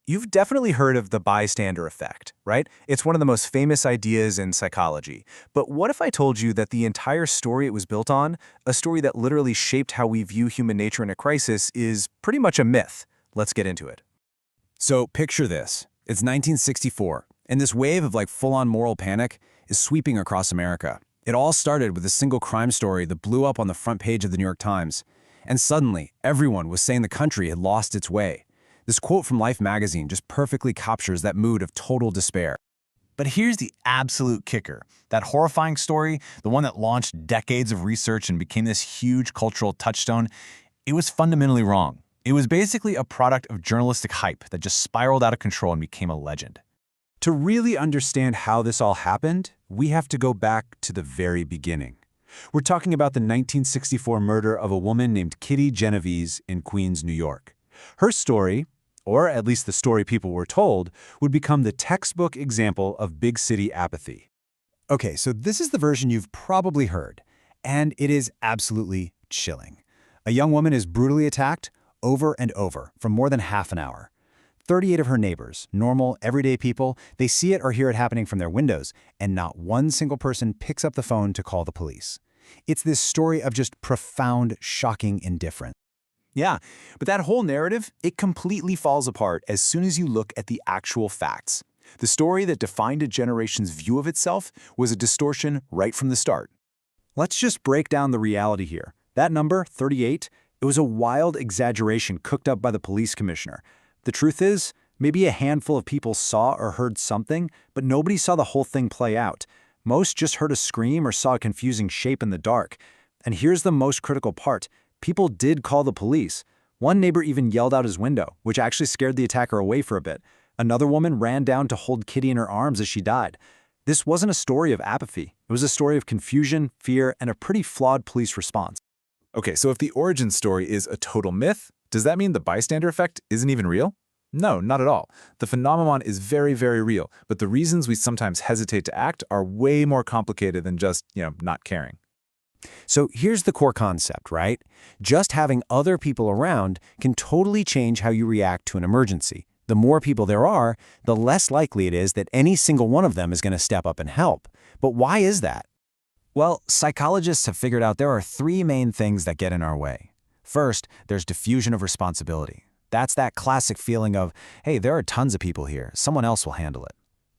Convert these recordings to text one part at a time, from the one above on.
You've definitely heard of the bystander effect, right? It's one of the most famous ideas in psychology. But what if I told you that the entire story it was built on, a story that literally shaped how we view human nature in a crisis, is pretty much a myth? Let's get into it. So picture this. It's 1964, and this wave of full-on moral panic is sweeping across America. It all started with a single crime story that blew up on the front page of the New York Times. And suddenly, everyone was saying the country had lost its way. This quote from Life magazine just perfectly captures that mood of total despair. But here's the absolute kicker. That horrifying story, the one that launched decades of research and became this huge cultural touchstone, it was fundamentally wrong. It was basically a product of journalistic hype that just spiraled out of control and became a legend. To really understand how this all happened, we have to go back to the very beginning. We're talking about the 1964 murder of a woman named Kitty Genovese in Queens, New York. Her story, or at least the story people were told, would become the textbook example of big city apathy. Okay, so this is the version you've probably heard, and it is absolutely chilling. A young woman is brutally attacked over and over for more than half an hour. 38 of her neighbors, normal, everyday people, they see it or hear it happening from their windows, and not one single person picks up the phone to call the police. It's this story of just profound, shocking indifference. Yeah, but that whole narrative, it completely falls apart as soon as you look at the actual facts. The story that defined a generation's view of itself was a distortion right from the start. Let's just break down the reality here. That number, 38, it was a wild exaggeration cooked up by the police commissioner. The truth is, maybe a handful of people saw or heard something, but nobody saw the whole thing play out. Most just heard a scream or saw a confusing shape in the dark. And here's the most critical part. People did call the police. One neighbor even yelled out his window, which actually scared the attacker away for a bit. Another woman ran down to hold Kitty in her arms as she died. This wasn't a story of apathy. It was a story of confusion, fear, and a pretty flawed police response. Okay, so if the origin story is a total myth, does that mean the bystander effect isn't even real? No, not at all. The phenomenon is very, very real, but the reasons we sometimes hesitate to act are way more complicated than just, not caring. So here's the core concept, right? Just having other people around can totally change how you react to an emergency. The more people there are, the less likely it is that any single one of them is going to step up and help. But why is that? Well, psychologists have figured out there are three main things that get in our way. First, there's diffusion of responsibility. That's that classic feeling of, hey, there are tons of people here, someone else will handle it.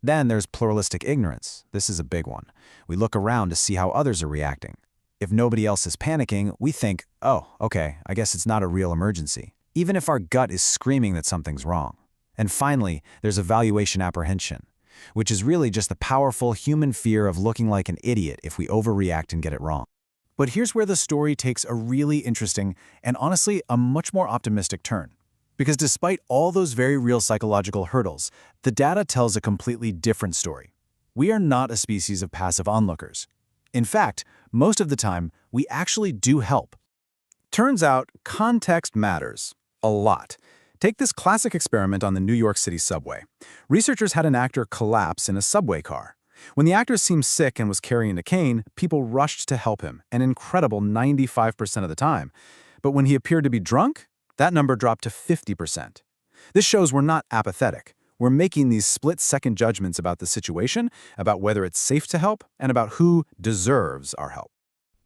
Then there's pluralistic ignorance. This is a big one. We look around to see how others are reacting. If nobody else is panicking, we think, oh, okay, I guess it's not a real emergency, even if our gut is screaming that something's wrong. And finally, there's evaluation apprehension, which is really just the powerful human fear of looking like an idiot if we overreact and get it wrong. But here's where the story takes a really interesting and honestly a much more optimistic turn. Because despite all those very real psychological hurdles, the data tells a completely different story. We are not a species of passive onlookers. In fact, most of the time, we actually do help. Turns out, context matters a lot. Take this classic experiment on the New York City subway. Researchers had an actor collapse in a subway car. When the actor seemed sick and was carrying a cane, people rushed to help him, an incredible 95% of the time. But when he appeared to be drunk, that number dropped to 50%. This shows we're not apathetic. We're making these split-second judgments about the situation, about whether it's safe to help, and about who deserves our help.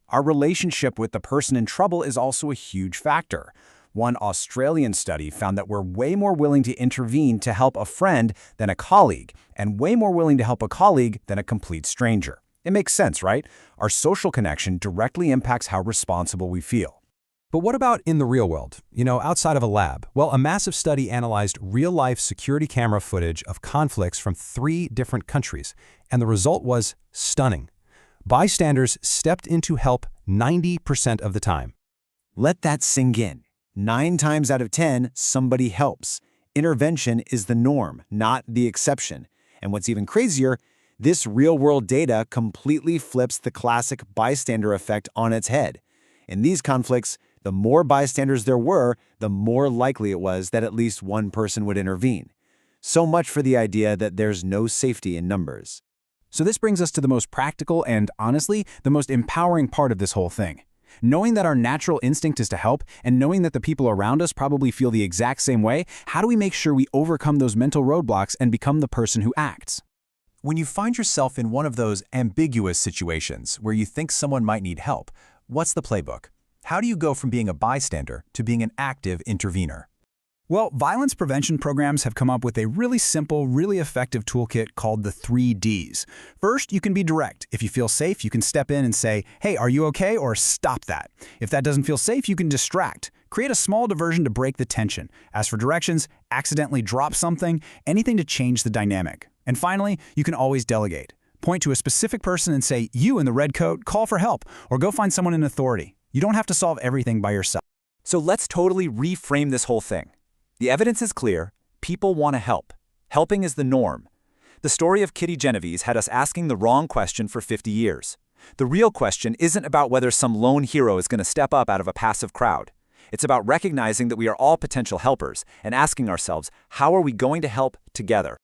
Our relationship with the person in trouble is also a huge factor. One Australian study found that we're way more willing to intervene to help a friend than a colleague, and way more willing to help a colleague than a complete stranger. It makes sense, right? Our social connection directly impacts how responsible we feel. But what about in the real world? Outside of a lab? Well, a massive study analyzed real-life security camera footage of conflicts from 3 different countries, and the result was stunning. Bystanders stepped in to help 90% of the time. Let that sink in. 9 times out of 10, somebody helps. Intervention is the norm, not the exception. And what's even crazier, this real-world data completely flips the classic bystander effect on its head. In these conflicts, the more bystanders there were, the more likely it was that at least one person would intervene. So much for the idea that there's no safety in numbers. So this brings us to the most practical and, honestly, the most empowering part of this whole thing. Knowing that our natural instinct is to help, and knowing that the people around us probably feel the exact same way, how do we make sure we overcome those mental roadblocks and become the person who acts? When you find yourself in one of those ambiguous situations where you think someone might need help, what's the playbook? How do you go from being a bystander to being an active intervener? Well, violence prevention programs have come up with a really simple, really effective toolkit called the 3Ds. First, you can be direct. If you feel safe, you can step in and say, "Hey, are you okay?" or "Stop that." If that doesn't feel safe, you can distract. Create a small diversion to break the tension. As for directions, accidentally drop something, anything to change the dynamic. And finally, you can always delegate. Point to a specific person and say, "You in the red coat, call for help," or go find someone in authority. You don't have to solve everything by yourself. So let's totally reframe this whole thing. The evidence is clear. People want to help. Helping is the norm. The story of Kitty Genovese had us asking the wrong question for 50 years. The real question isn't about whether some lone hero is going to step up out of a passive crowd. It's about recognizing that we are all potential helpers and asking ourselves, how are we going to help together?